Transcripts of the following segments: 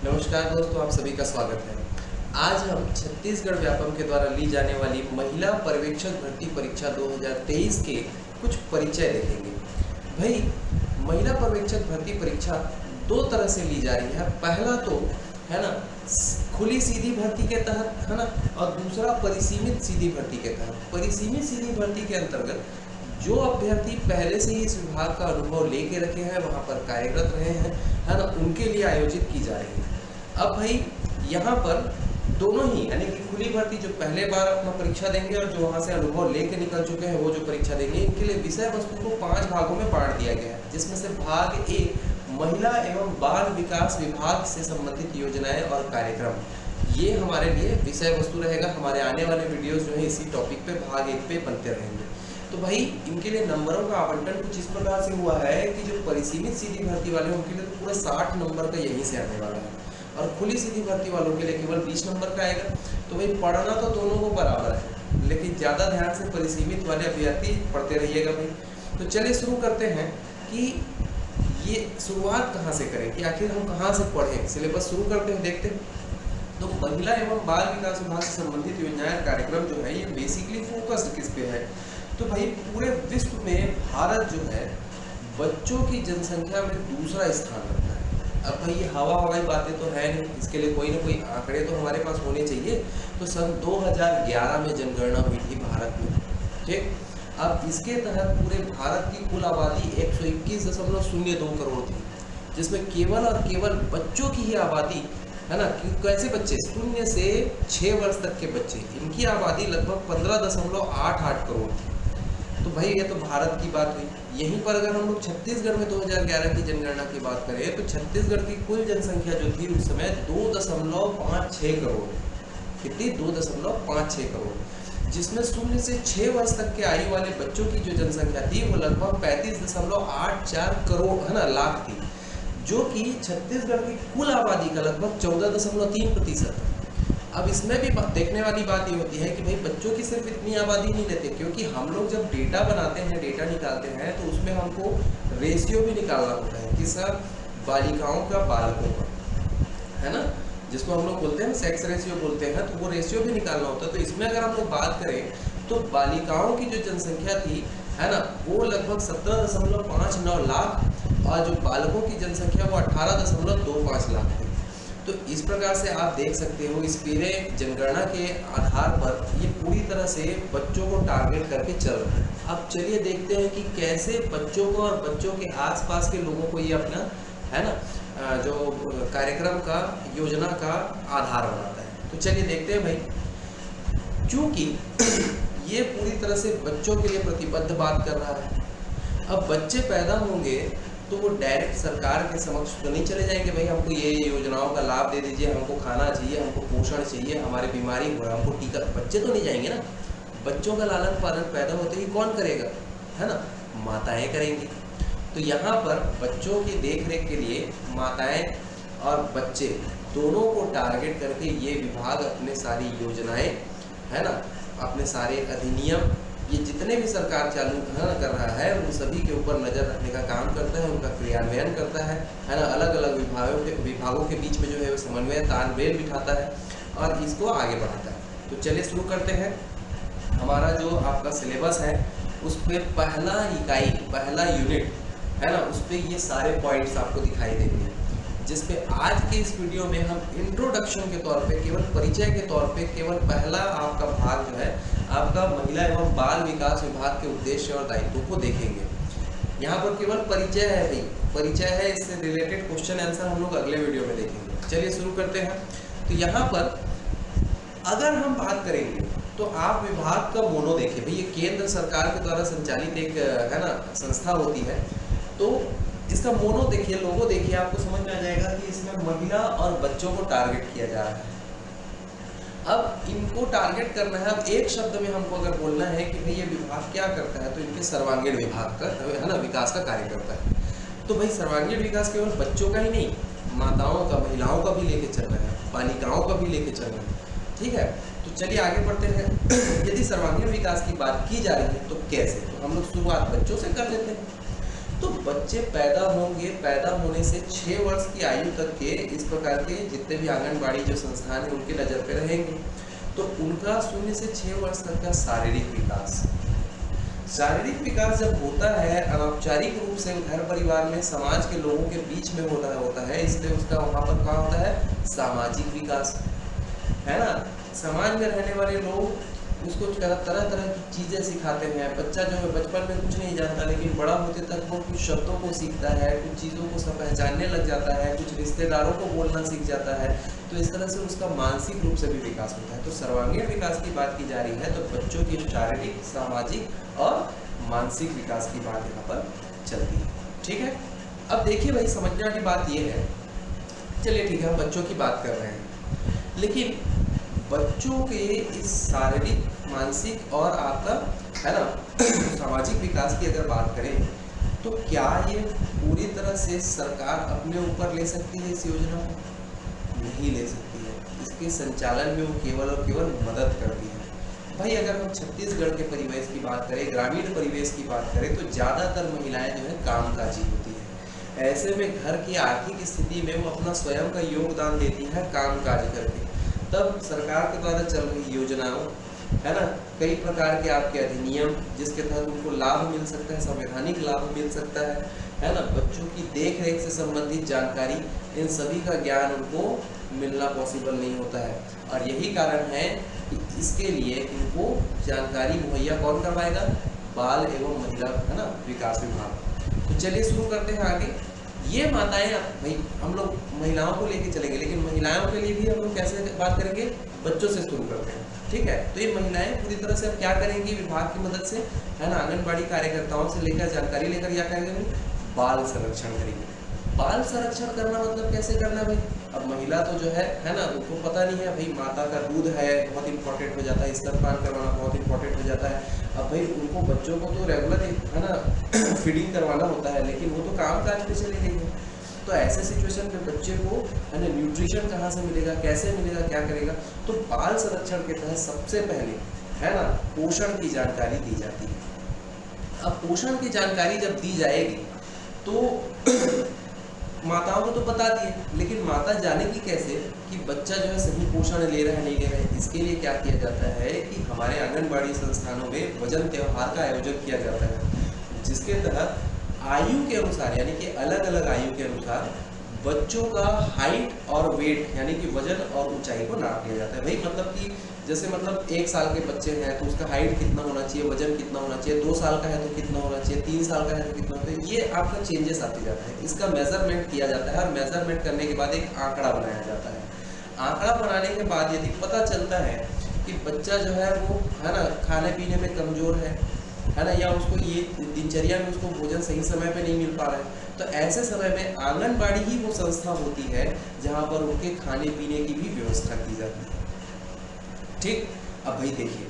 नमस्कार दोस्तों, आप सभी का स्वागत है। आज हम छत्तीसगढ़ व्यापम के द्वारा ली जाने वाली महिला पर्यवेक्षक भर्ती परीक्षा 2023 के कुछ परिचय देखेंगे। भाई, महिला पर्यवेक्षक भर्ती परीक्षा दो तरह से ली जा रही है। पहला तो है ना खुली सीधी भर्ती के तहत, है ना, और दूसरा परिसीमित सीधी भर्ती के तहत। परिसीमित सीधी भर्ती के अंतर्गत जो अभ्यर्थी पहले से ही इस विभाग का अनुभव लेके रखे हैं, वहाँ पर कार्यरत रहे हैं, है ना, उनके लिए आयोजित की जा रही है। अब भाई यहाँ पर दोनों ही यानी कि खुली भर्ती जो पहले बार अपना परीक्षा देंगे और जो वहाँ से अनुभव लेके निकल चुके हैं वो जो परीक्षा देंगे, इनके लिए विषय वस्तु को 5 भागों में बांट दिया गया है, जिसमें से भाग ए महिला एवं बाल विकास विभाग से संबंधित योजनाएं और कार्यक्रम, ये हमारे लिए विषय वस्तु रहेगा। हमारे आने वाले वीडियोस जो है इसी टॉपिक पे भाग 1 पे बनते रहेंगे। तो भाई इनके लिए नंबरों का आवंटन कुछ इस प्रकार से हुआ है कि जो परिसीमित सीधी भर्ती वाले हैं उनके लिए तो पूरा 60 नंबर का यहीं से आने वाला है, और खुली सीधी भर्ती वालों के लिए केवल 20 नंबर का आएगा। तो भाई पढ़ना तो दोनों को बराबर है, लेकिन ज़्यादा ध्यान से परिसीमित वाले अभ्यर्थी पढ़ते रहिएगा भाई। तो चलिए शुरू करते हैं कि ये शुरुआत कहाँ से करें, कि आखिर हम कहाँ से पढ़ें। सिलेबस शुरू करते हैं, देखते हैं। तो महिला एवं बाल विकास विभाग से संबंधित योजनाएं कार्यक्रम जो है ये बेसिकली फोकस्ड किस पे है। तो भाई पूरे विश्व में भारत जो है बच्चों की जनसंख्या में दूसरा स्थान रखता है। अब भाई ये हवाई बातें तो है नहीं, इसके लिए कोई ना कोई आंकड़े तो हमारे पास होने चाहिए। तो सन 2011 में जनगणना हुई थी भारत में, ठीक। अब इसके तहत पूरे भारत की कुल आबादी 121.02 करोड़ थी, जिसमें केवल और केवल बच्चों की ही आबादी, है ना, कैसे बच्चे 0 से 6 वर्ष तक के बच्चे, इनकी आबादी लगभग 15.88 करोड़ थी। तो भाई ये तो भारत की बात हुई। यहीं पर अगर हम लोग छत्तीसगढ़ में 2011 की जनगणना की बात करें तो छत्तीसगढ़ की कुल जनसंख्या जो थी उस समय 2.56 करोड़, कितनी 2.56 करोड़, जिसमें 0 से 6 वर्ष तक के आयु वाले बच्चों की जो जनसंख्या थी वो लगभग 35.84 करोड़, है ना, लाख थी, जो कि छत्तीसगढ़ की कुल आबादी का लगभग 14.3% है। अब इसमें भी देखने वाली बात ये होती है कि भाई बच्चों की सिर्फ इतनी आबादी नहीं लेते, क्योंकि हम लोग जब डेटा बनाते हैं, डेटा निकालते हैं, तो उसमें हमको रेशियो भी निकालना होता है, किसका, बालिकाओं का बालकों का, है ना, जिसको हम लोग बोलते हैं सेक्स रेशियो बोलते हैं, तो वो रेशियो भी निकालना होता है। तो इसमें अगर हम लोग बात करें तो बालिकाओं की जो जनसंख्या थी, है ना, वो लगभग 17.59 लाख, और जो बालकों की जनसंख्या वो 18.25 लाख थी। तो इस प्रकार से आप देख सकते हो इस पूरे जनगणना के आधार पर ये पूरी तरह से बच्चों को टारगेट करके चल रहा है। अब चलिए देखते हैं कि कैसे बच्चों को और बच्चों के आसपास के लोगों को ये अपना, है ना, जो कार्यक्रम का योजना का आधार बनाता है। तो चलिए देखते हैं भाई, चूँकि ये पूरी तरह से बच्चों के लिए प्रतिबद्ध बात कर रहा है। अब बच्चे पैदा होंगे तो वो डायरेक्ट सरकार के समक्ष तो नहीं चले जाएंगे, भाई हमको ये योजनाओं का लाभ दे दीजिए, हमको खाना चाहिए, हमको पोषण चाहिए, हमारे बीमारी हो रहा है, हमको टीका। बच्चे तो नहीं जाएंगे ना। बच्चों का लालन पालन पैदा होते ही कौन करेगा, है ना, माताएं करेंगी। तो यहाँ पर बच्चों की देखरेख के लिए माताएं और बच्चे दोनों को टारगेट करके ये विभाग अपने सारी योजनाएं, है ना, अपने सारे अधिनियम, ये जितने भी सरकार चालू कर रहा है उन सभी के ऊपर नज़र रखने का काम करता है, उनका क्रियान्वयन करता है ना, अलग अलग विभागों के बीच में जो है वो समन्वय तालमेल बिठाता है और इसको आगे बढ़ाता है। तो चलिए शुरू करते हैं। हमारा जो आपका सिलेबस है उस पर पहला इकाई, पहला यूनिट, है ना, उस पर ये सारे पॉइंट्स आपको दिखाई देंगे, जिसपे आज के इस वीडियो में हम इंट्रोडक्शन के तौर पे, केवल परिचय के तौर पे, केवल पहला आपका भाग जो है आपका महिला एवं बाल विकास विभाग के उद्देश्य और दायित्वों को देखेंगे। यहाँ पर केवल परिचय है भाई, परिचय है, इससे रिलेटेड क्वेश्चन आंसर हम लोग अगले वीडियो में देखेंगे। चलिए शुरू करते हैं। तो यहाँ पर अगर हम बात करेंगे तो आप विभाग का मोनो देखिए भाई, ये केंद्र सरकार के द्वारा संचालित एक, है ना, संस्था होती है। तो इसका मोनो देखिए, लोगो देखिए, आपको समझ में आ जाएगा कि इसमें महिला और बच्चों को टारगेट किया जा रहा है। अब इनको टारगेट करना है। अब एक शब्द में हमको अगर बोलना है कि भाई ये विभाग क्या करता है, तो इनके सर्वांगीण विभाग का, है ना, विकास का कार्य करता है। तो भाई सर्वांगीण विकास केवल बच्चों का ही नहीं, माताओं का, महिलाओं का भी लेके चलना है, बालिकाओं का भी लेके चलना है, ठीक है। तो चलिए आगे बढ़ते हैं। यदि सर्वांगीण विकास की बात की जा रही है तो कैसे, तो हम लोग शुरुआत बच्चों से कर लेते हैं। तो बच्चे पैदा होंगे, पैदा होने से 6 वर्ष की आयु तक के इस प्रकार के जितने भी आंगनबाड़ी जो संस्थान है उनके नज़र पे रहेंगे। तो उनका 0 से 6 वर्ष तक का शारीरिक विकास जब होता है अनौपचारिक रूप से घर परिवार में समाज के लोगों के बीच में होता है, इसलिए उसका वहाँ पर क्या होता है, सामाजिक विकास, है ना। समाज में रहने वाले लोग उसको तरह तरह की चीज़ें सिखाते हैं। बच्चा जो है बचपन में कुछ नहीं जानता, लेकिन बड़ा होते तक वो कुछ शब्दों को सीखता है, कुछ चीज़ों को सब पहचानने लग जाता है, कुछ रिश्तेदारों को बोलना सीख जाता है। तो इस तरह से उसका मानसिक रूप से भी विकास होता है। तो सर्वांगीण विकास की बात की जा रही है, तो बच्चों की शारीरिक, सामाजिक और मानसिक विकास की बात यहाँ पर चलती है। ठीक है, अब देखिए भाई, समझने वाली बात ये है, चलिए ठीक है, हम बच्चों की बात कर रहे हैं, लेकिन बच्चों के इस शारीरिक, मानसिक और आपका, है ना, सामाजिक विकास की अगर बात करें, तो क्या ये पूरी तरह से सरकार अपने ऊपर ले सकती है इस योजना को? नहीं ले सकती है। इसके संचालन में वो केवल और केवल मदद करती है। भाई अगर हम छत्तीसगढ़ के परिवेश की बात करें, ग्रामीण परिवेश की बात करें, तो ज़्यादातर महिलाएं जो है कामकाजी होती है। ऐसे में घर की आर्थिक स्थिति में वो अपना स्वयं का योगदान देती है कामकाज करके। तब सरकार के द्वारा चल रही योजनाओं, है ना, कई प्रकार के आपके अधिनियम जिसके तहत उनको लाभ मिल सकता है, संवैधानिक लाभ मिल सकता है ना, बच्चों की देख रेख से संबंधित जानकारी, इन सभी का ज्ञान उनको मिलना पॉसिबल नहीं होता है। और यही कारण है कि इसके लिए इनको जानकारी मुहैया कौन करवाएगा? बाल एवं महिला, है ना, विकास विभाग। तो चलिए शुरू करते हैं आगे। ये माताएं, भाई हम लोग महिलाओं को लेके चलेंगे, लेकिन महिलाओं के लिए भी हम लोग कैसे बात करेंगे? बच्चों से शुरू करते हैं। ठीक है, तो ये महिलाएं पूरी तरह से अब क्या करेंगी? विभाग की मदद से, है ना, आंगनबाड़ी कार्यकर्ताओं से लेकर जानकारी लेकर क्या करेंगे? बाल संरक्षण करेंगे। बाल संरक्षण करना मतलब कैसे करना भाई? अब महिला तो जो है ना, उनको पता नहीं है भाई, माता का दूध है बहुत इंपॉर्टेंट हो जाता है, स्तनपान करवाना बहुत इंपॉर्टेंट हो जाता है। अब भाई उनको बच्चों को तो रेगुलर, है ना, फीडिंग करवाना होता है, लेकिन वो तो काम काज पे चले गई है। तो ऐसे सिचुएशन में बच्चे को, है ना, न्यूट्रिशन कहाँ से मिलेगा, कैसे मिलेगा, क्या करेगा? तो बाल संरक्षण के तहत सबसे पहले, है ना, पोषण की जानकारी दी जाती है। अब पोषण की जानकारी जब दी जाएगी तो माताओं को तो बता दिए, लेकिन माता जानेगी कैसे कि बच्चा जो है सही पोषण ले रहा है नहीं ले रहा है? इसके लिए क्या किया जाता है कि हमारे आंगनबाड़ी संस्थानों में वजन त्योहार का आयोजन किया जाता है, जिसके तहत आयु के अनुसार, यानी कि अलग अलग आयु के अनुसार बच्चों का हाइट और वेट, यानी कि वजन और ऊंचाई को नाप लिया जाता है। भाई मतलब कि जैसे मतलब 1 साल के बच्चे हैं तो उसका हाइट कितना होना चाहिए, वजन कितना होना चाहिए, 2 साल का है तो कितना होना चाहिए, 3 साल का है तो कितना होना चाहिए, ये आपका चेंजेस आते जाता है। इसका मेजरमेंट किया जाता है और मेजरमेंट करने के बाद एक आंकड़ा बनाया जाता है। आंकड़ा बनाने के बाद यदि पता चलता है कि बच्चा जो है वो, है ना, खाने पीने में कमज़ोर है ना, या उसको ये दिनचर्या में उसको भोजन सही समय पे नहीं मिल पा रहा है, तो ऐसे समय में आंगनबाड़ी ही वो संस्था होती है जहाँ पर उनके खाने पीने की भी व्यवस्था की जाती है। ठीक, अब भाई देखिए,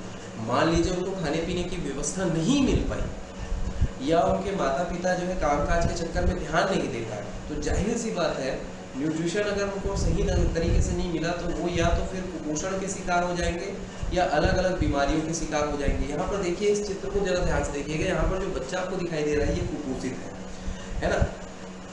मान लीजिए उनको खाने पीने की व्यवस्था नहीं मिल पाई, या उनके माता पिता जो है कामकाज के चक्कर में ध्यान नहीं दे पाए, तो जाहिर सी बात है न्यूट्रिशन अगर उनको सही तरीके से नहीं मिला तो वो या तो फिर कुपोषण के शिकार हो जाएंगे या अलग अलग बीमारियों के शिकार हो जाएंगे। यहाँ पर देखिए, इस चित्र को जरा ध्यान से देखिएगा, यहाँ पर जो बच्चा आपको दिखाई दे रहा है ये कुपोषित है ना।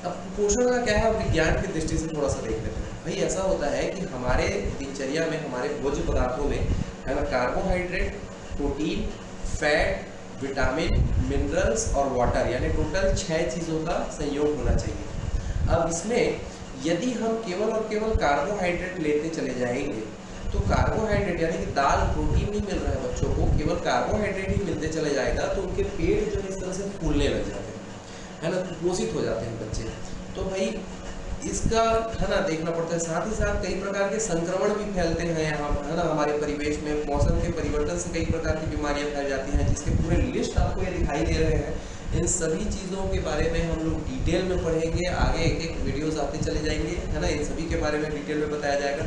अब कुपोषण का क्या है, विज्ञान की दृष्टि से थोड़ा सा देख लेते हैं। भाई ऐसा होता है कि हमारे दिनचर्या में, हमारे भोज्य पदार्थों में, है ना, carbohydrate, protein, fat, vitamin, minerals और वाटर, यानी टोटल 6 चीज़ों का संयोग होना चाहिए। अब इसमें यदि हम केवल और केवल कार्बोहाइड्रेट लेते चले जाएंगे तो कार्बोहाइड्रेट, यानी कि दाल, प्रोटीन नहीं मिल रहा है बच्चों को, केवल कार्बोहाइड्रेट ही मिलते चले जाएगा, तो उनके पेट जो है इस तरह से फूलने लग जाते हैं, है ना, कुपोषित हो जाते हैं बच्चे। तो भाई इसका, है ना, देखना पड़ता है। साथ ही साथ कई प्रकार के संक्रमण भी फैलते हैं यहाँ, है ना, हमारे परिवेश में मौसम के परिवर्तन से कई प्रकार की बीमारियाँ फैल जाती हैं, जिसके पूरे लिस्ट आपको ये दिखाई दे रहे हैं। इन सभी चीज़ों के बारे में हम लोग डिटेल में पढ़ेंगे, आगे एक एक वीडियोस आते चले जाएंगे, है ना, इन सभी के बारे में डिटेल में बताया जाएगा।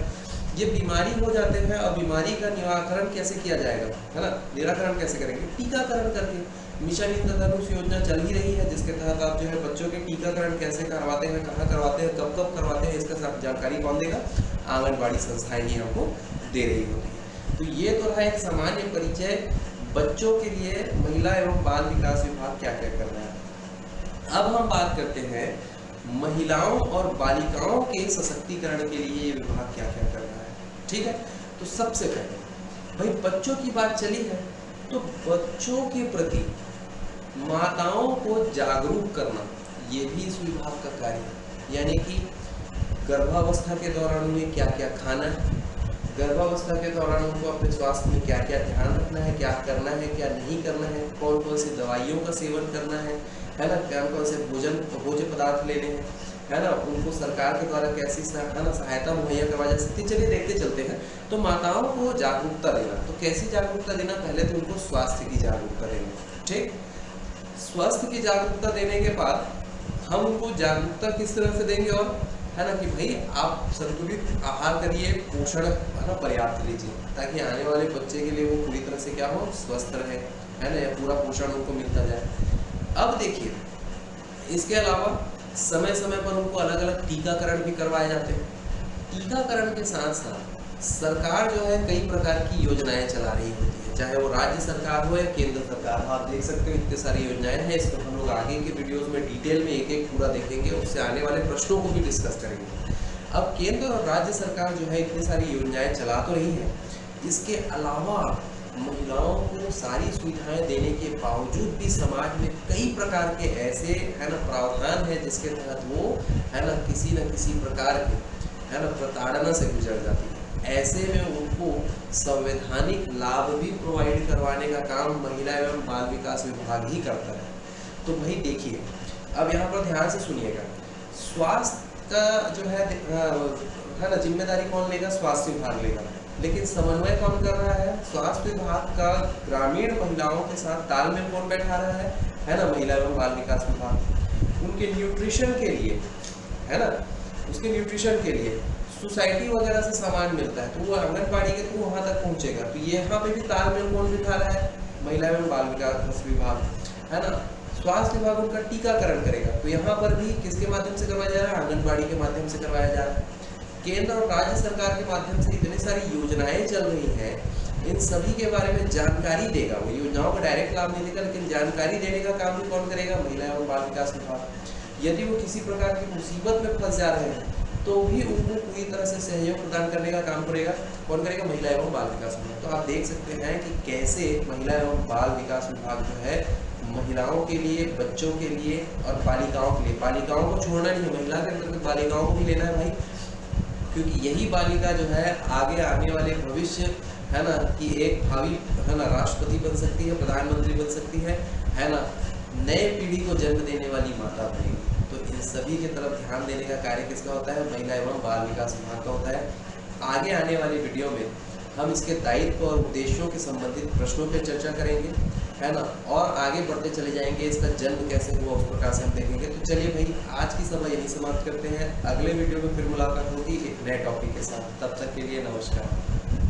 ये बीमारी हो जाते हैं और बीमारी का निराकरण कैसे किया जाएगा, है ना, निराकरण कैसे करेंगे? टीकाकरण करके। मिशन इंद्रधनुष योजना चल ही रही है, जिसके तहत आप जो है बच्चों के टीकाकरण कैसे करवाते हैं, कहाँ करवाते हैं, कब कब करवाते हैं, इसका सब जानकारी कौन देगा? आंगनबाड़ी संस्थाएं ही हमको दे रही होती है। तो ये तो है एक सामान्य परिचय, बच्चों के लिए महिला एवं बाल विकास विभाग क्या क्या कर रहा है। अब हम बात करते हैं महिलाओं और बालिकाओं के सशक्तिकरण के लिए ये विभाग क्या क्या कर रहा है। ठीक है, तो सबसे पहले भाई बच्चों की बात चली है, तो बच्चों के प्रति माताओं को जागरूक करना ये भी इस विभाग का कार्य है। यानी कि गर्भावस्था के दौरान उन्हें क्या क्या खाना है, गर्भावस्था के दौरान उनको अपने स्वास्थ्य में क्या क्या ध्यान रखना है, क्या करना है क्या नहीं करना है, कौन कौन सी दवाइयों का सेवन करना है ना, कौन कौन से भोज्य पदार्थ लेने हैं, है ना, उनको सरकार के द्वारा कैसी है ना सहायता मुहैया करवाई जा सकती है। चलिए देखते चलते हैं। तो माताओं को जागरूकता देना, तो कैसी जागरूकता देना, पहले तो उनको स्वास्थ्य की जागरूकता देना। ठीक, स्वास्थ्य की जागरूकता देने के बाद हम उनको जागरूकता किस तरह से देंगे, और है ना कि भाई आप संतुलित आहार करिए, पोषण है ना पर्याप्त लीजिए, ताकि आने वाले बच्चे के लिए वो पूरी तरह से क्या हो, स्वस्थ रहे, है ना, या पूरा पोषण उनको मिलता जाए। अब देखिए, इसके अलावा समय समय पर उनको अलग अलग टीकाकरण भी करवाए जाते हैं। टीकाकरण के साथ साथ सरकार जो है कई प्रकार की योजनाएं चला रही होती है, चाहे वो राज्य सरकार हो या केंद्र सरकार हो। आप देख सकते हो इतनी सारी योजनाएं हैं, इसको हम लोग आगे के वीडियोस में डिटेल में एक एक पूरा देखेंगे, उससे आने वाले प्रश्नों को भी डिस्कस करेंगे। अब केंद्र और राज्य सरकार जो है इतनी सारी योजनाएं चला तो रही है, इसके अलावा महिलाओं को सारी सुविधाएं देने के बावजूद भी समाज में कई प्रकार के ऐसे है ना प्रावधान है जिसके तहत वो है ना किसी न किसी प्रकार के है ना प्रताड़ना से गुजर जाती है। ऐसे में उनको संवैधानिक लाभ भी प्रोवाइड करवाने का काम महिला एवं बाल विकास विभाग ही करता है। तो भाई देखिए, अब यहाँ पर ध्यान से सुनिएगा, स्वास्थ्य का जो है ना जिम्मेदारी कौन लेगा, स्वास्थ्य विभाग लेगा, लेकिन समन्वय कौन कर रहा है, स्वास्थ्य विभाग का ग्रामीण महिलाओं के साथ तालमेल कौन बैठा रहा है ना, महिला एवं बाल विकास विभाग। उनके न्यूट्रिशन के लिए है ना, उसके न्यूट्रिशन के लिए सोसाइटी वगैरह से सामान मिलता है, तो वो आंगनबाड़ी के थ्रू वहाँ तक पहुँचेगा। तो यहाँ पे भी तालमेल कौन बिठा रहा है, महिला एवं बाल विकास विभाग, है ना। स्वास्थ्य विभाग उनका टीकाकरण करेगा, तो यहाँ पर भी किसके माध्यम से करवाया जा रहा है, आंगनबाड़ी के माध्यम से करवाया जा रहा है। केंद्र और राज्य सरकार के माध्यम से इतनी सारी योजनाएं चल रही हैं, इन सभी के बारे में जानकारी देगा। वो योजनाओं का डायरेक्ट लाभ नहीं देगा, लेकिन जानकारी देने का काम भी कौन करेगा, महिला एवं बाल विकास विभाग। यदि वो किसी प्रकार की मुसीबत में फंस जा रहे हैं तो भी उनको पूरी तरह से सहयोग प्रदान करने का काम करेगा, कौन करेगा, महिला एवं बाल विकास विभाग। तो आप देख सकते हैं कि कैसे महिला एवं बाल विकास विभाग जो है महिलाओं के लिए, बच्चों के लिए और बालिकाओं के लिए, बालिकाओं को छोड़ना नहीं है, महिला के अंतर्गत बालिकाओं को भी लेना है भाई, क्योंकि यही बालिका जो है आगे आने वाले भविष्य है ना कि एक भावी है ना राष्ट्रपति बन सकती है, प्रधानमंत्री बन सकती है ना, नए पीढ़ी को जन्म देने वाली माता बनेगी। तो इन सभी की तरफ ध्यान देने का कार्य किसका होता है, महिला एवं बाल विकास विभाग का होता है। आगे आने वाली वीडियो में हम इसके दायित्व और उद्देश्यों के संबंधित प्रश्नों पर चर्चा करेंगे, है ना, और आगे बढ़ते चले जाएंगे। इसका जन्म कैसे हुआ उस प्रकार से हम देखेंगे। तो चलिए भाई, आज की सभा यही समाप्त करते हैं। अगले वीडियो में फिर मुलाकात होगी एक नए टॉपिक के साथ। तब तक के लिए नमस्कार।